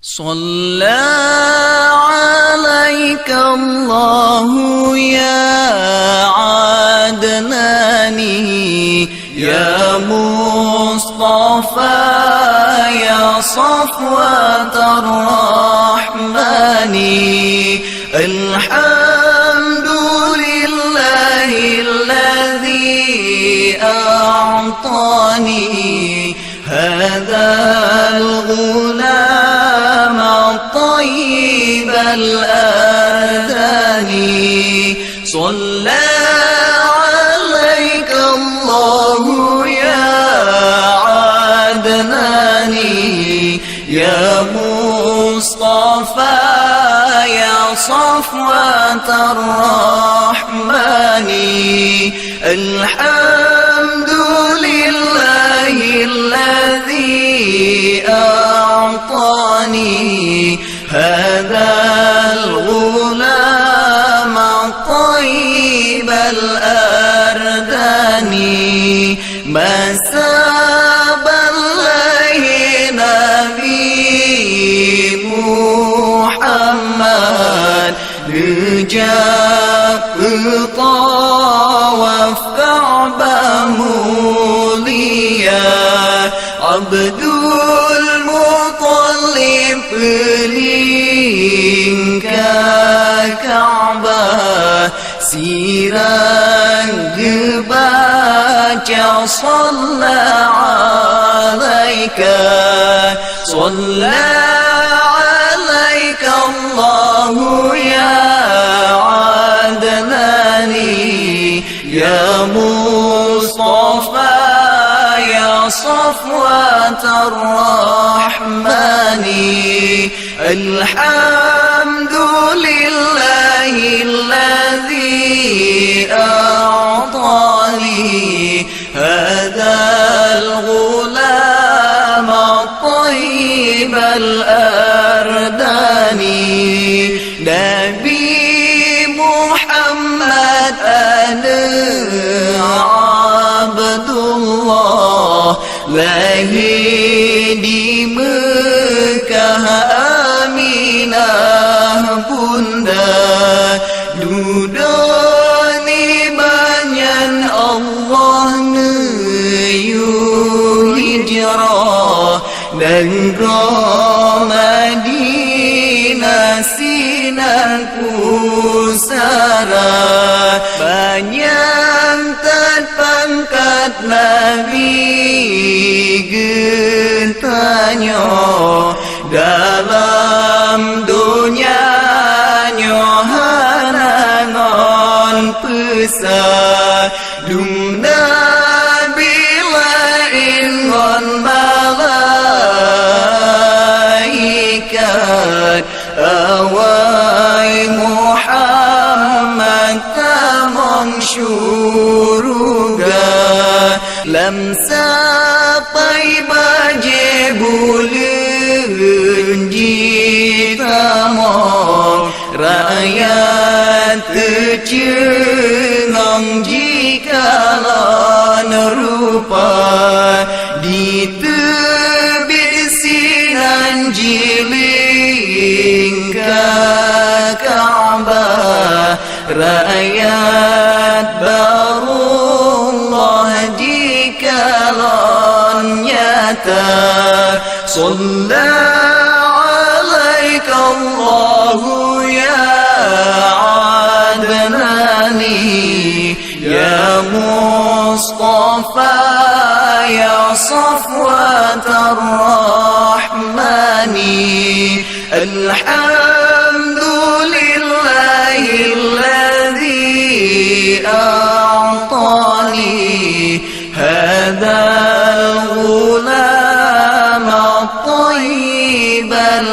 صلى عليك الله يا عدناني يا مصطفى يا صفوة الرحمن. الحمد لله الذي أعطاني هذا الغلام الطيب الأرداني. صلى عليك الله يا عدناني يا مصطفى يا صفوة الرحمن. الحمد لله الذي أعطاني هذا الغلام الطيب الأرداني. ما ساب الله نبي محمد رجاء وفعبه موليا. عبد المطلب لينك كعبة سيران قباك صلى عليك. صلى عليك الله يا عدناني يا مصطفى يا صفوة الرحمن. الحمد لله الذي أعطاني هذا الغلام الطيب الأرداني. نبي محمد أنا عبد الله lahir di Mekah Aminah bunda. Dudani banyan Allah neyu hijrah dan Madinah sinar pusara. Banyak pangkat Nabi gentanya dalam dunia nyohanan pesah dum Nabi lain ngon malaikat awai Muhammad tamong syurga. Lam sampai baje bulan jitamo rakyat tercengang jikalau rupa di tebing sinan jiling Ka'bah. Rakyat barullah jikalau nyata. Sallallahu alaika Allahu ya Adnani ya Mustafa ya Safwat ar-Rahmani. Alhamdulillahi alladhi a'tani hadha al-ghulam at-tayyib al